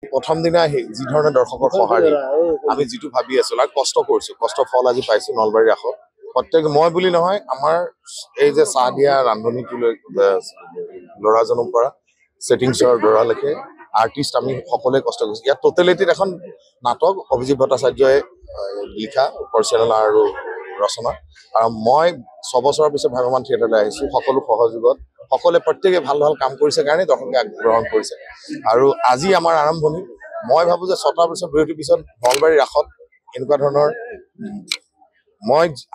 প্ৰথম দিনা যি ধৰণে দৰ্শকৰ সঁহাৰি আমি যিটো ভাবি আছো আৰু কষ্ট কৰিছো কষ্ট ফল আজি পাইছো নলবাৰী ৰাসত প্ৰত্যেক মই বুলি নহয় আমাৰ এই যে চাহ দিয়া ৰান্ধনীটোলৈ ল'ৰাজনৰ পৰা ছেটিংছৰ ল'ৰালৈকে আৰ্টিষ্ট আমি সকলোৱে কষ্ট কৰিছো ইয়াত টোটেলিটিত এখন নাটক অভিজিত ভট্টাচাৰ্যই লিখা পৰিচালনা আৰু ৰচনা আৰু মই 6 বছৰৰ পিছত ভগৱান থিয়েটাৰলৈ আহিছো সকলো সহযোগত সকলোৱে প্ৰত্যেকে ভাল ভাল কাম কৰিছে কাৰণে দৰ্শকে গ্ৰহণ কৰিছে আৰু আজি আমাৰ আৰম্ভণি মই ভাবো যে 6টা বছৰ বিৰতিৰ পিছত নলবাৰী ৰাসত এনেকুৱা ধৰণৰ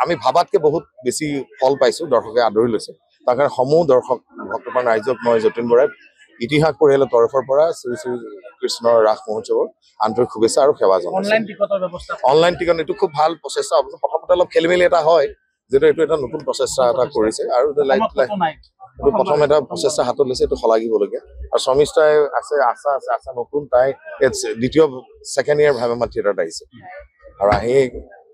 আমি ভাবাতকে বহুত বেছি ফল পাইছো দৰ্শকে আদৰি লৈছে তাৰ কাৰণে সমূহ দৰ্শক ভক্তপ্ৰাণ ৰাইজক মই যতীন বৰাই ইতিহাস পৰিয়ালৰ তৰফৰ পৰা শ্ৰী শ্ৰী কৃষ্ণৰ ৰাস মহোৎসৱৰ আন্তৰিক শুভেচ্ছা আৰু সেৱা জনাইছো অনলাইন টিকট এইটো খুব ভাল প্ৰচেষ্টা প্ৰথমতে অলপ খেলিমেলি এটা হয় যেটো এইটো এটা নতুন প্ৰচেষ্টা এটা কৰিছে আৰু প্ৰথম এটা প্ৰচেষ্টা হাতত লৈছে এইটো শলাগিবলগীয়া আৰু শৰ্মিষ্ঠাই আছে আশা নতুন তাই দ্বিতীয় ছেকেণ্ড ইয়াৰ ভাবেমা থিয়েটাৰত আহিছে আৰু আহি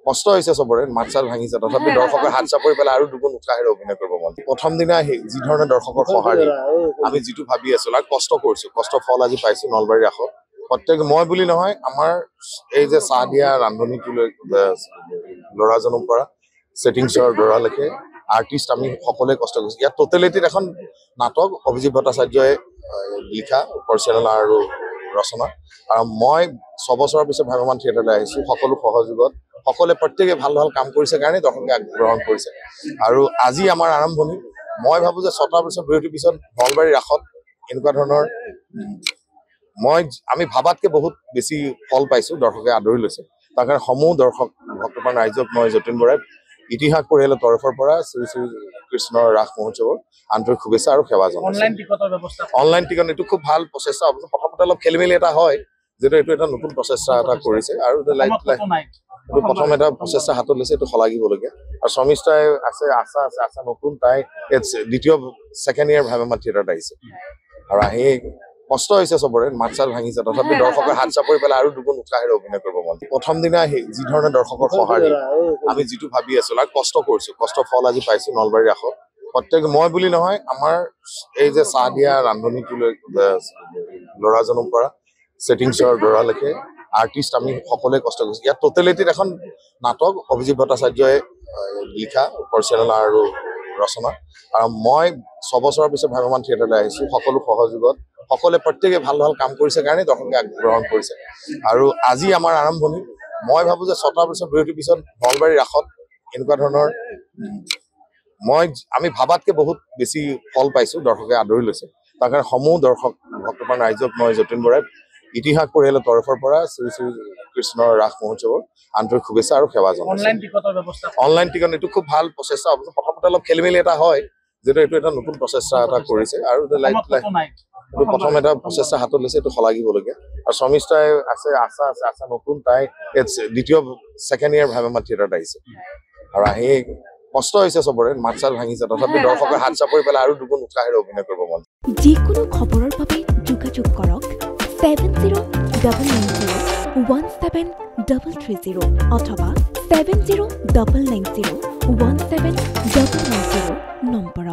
কষ্ট হৈছে চবৰে মাতচাল ভাঙিছে তথাপি দৰ্শকৰ হাত চাপৰি পেলাই আৰু দুগুণ উৎসাহেৰে অভিনয় কৰিব মন প্ৰথম দিনা যি ধৰণে দৰ্শকৰ সঁহাৰি আমি যিটো ভাবি আছো আৰু কষ্ট কৰিছো কষ্ট ফল আজি পাইছো নলবাৰী ৰাসত প্ৰত্যেক মই বুলি নহয় আমাৰ এই যে চাহ দিয়া ৰান্ধনীটোলৈ ল'ৰাজনৰ পৰা ছেটিংছৰ ল'ৰালৈকে আৰ্টিষ্ট আমি সকলোৱে কষ্ট কৰিছো ইয়াত টোটেলিটিত এখন নাটক অভিজিত ভট্টাচাৰ্যই লিখা পৰিচালনা আৰু ৰচনা আৰু মই 6 বছৰৰ পিছত ভগৱান থিয়েটাৰলৈ আহিছো সকলো সহযোগত সকলোৱে প্ৰত্যেকে ভাল ভাল কাম কৰিছে কাৰণে দৰ্শকে গ্ৰহণ কৰিছে আৰু আজি আমাৰ আৰম্ভণি মই ভাবো যে 6টা বছৰ বিৰতিৰ পিছত নলবাৰী ৰাসত এনেকুৱা ধৰণৰ আমি ভাবাতকে বহুত বেছি ফল পাইছো দৰ্শকে আদৰি লৈছে তাৰ কাৰণে সমূহ দৰ্শক ভক্তপ্ৰাণ ৰাইজক মই যতীন বৰাই ইতিহাস পৰিয়ালৰ তৰফৰ পৰা শ্ৰী শ্ৰী কৃষ্ণৰ ৰাস মহোৎসৱৰ আন্তৰিক শুভেচ্ছা আৰু সেৱা জনাইছো অনলাইন টিকট এইটো খুব ভাল প্ৰচেষ্টা প্ৰথমতে অলপ খেলিমেলি এটা হয় যেটো এইটো এটা নতুন প্ৰচেষ্টা এটা কৰিছে আৰু প্ৰথম এটা প্ৰচেষ্টা হাতত লৈছে এইটো শলাগিবলগীয়া আৰু শৰ্মিষ্ঠাই আছে আশা নতুন তাই দ্বিতীয় ছেকেণ্ড ইয়াৰ ভাবেমা থিয়েটাৰত আহিছে আৰু আহি কষ্ট হৈছে চবৰে মাতচাল ভাঙিছে তথাপি দৰ্শকৰ হাত চাপৰি পেলাই আৰু দুগুণ উৎসাহেৰে অভিনয় কৰিব মন প্ৰথম দিনা যি ধৰণে দৰ্শকৰ সঁহাৰি আমি যিটো ভাবি আছো আৰু কষ্ট কৰিছো কষ্ট ফল আজি পাইছো নলবাৰী ৰাসত প্ৰত্যেক মই বুলি নহয় আমাৰ এই যে চাহ দিয়া ৰান্ধনীটোলৈ ল'ৰাজনৰ পৰা ছেটিংছৰ ল'ৰালৈকে আৰ্টিষ্ট আমি সকলোৱে কষ্ট কৰিছো ইয়াত টোটেলিটিত এখন নাটক অভিজিত ভট্টাচাৰ্যই লিখা পৰিচালনা আৰু ৰচনা আৰু মই 6 বছৰৰ পিছত ভগৱান থিয়েটাৰলৈ আহিছো সকলো সহযোগত সকলোৱে প্ৰত্যেকে ভাল ভাল কাম কৰিছে কাৰণে দৰ্শকে গ্ৰহণ কৰিছে আৰু আজি আমাৰ আৰম্ভণি মই ভাবো যে 6টা বছৰ বিৰতিৰ পিছত নলবাৰী ৰাসত এনেকুৱা ধৰণৰ আমি ভাবাতকে বহুত বেছি ফল পাইছো দৰ্শকে আদৰি লৈছে তাৰ কাৰণে সমূহ দৰ্শক ভক্তপ্ৰাণ ৰাইজক মই যতীন বৰাই ইতিহাস পৰিয়ালৰ তৰফৰ পৰা শ্ৰী শ্ৰী কৃষ্ণৰ ৰাস মহোৎসৱৰ আন্তৰিক শুভেচ্ছা আৰু সেৱা জনাইছো অনলাইন টিকট এইটো খুব ভাল প্ৰচেষ্টা প্ৰথমতে অলপ খেলিমেলি এটা হয় যেটো এইটো এটা নতুন প্ৰচেষ্টা এটা কৰিছে আৰু প্ৰথম এটা প্ৰচেষ্টা হাতত লৈছে এইটো শলাগিবলগীয়া আৰু শৰ্মিষ্ঠাই আছে আশা নতুন তাই দ্বিতীয় ছেকেণ্ড ইয়াৰ ভাবেমা থিয়েটাৰত আহিছে আৰু আহি কষ্ট হৈছে চবৰে মাতচাল ভাঙিছে তথাপি দৰ্শকৰ হাত চাপৰি পেলাই আৰু দুগুণ উৎসাহেৰে অভিনয় কৰিব মন যিকোনো খবৰৰ বাবে যোগাযোগ কৰক 7099017330 অথবা 7099017390 নম্বৰত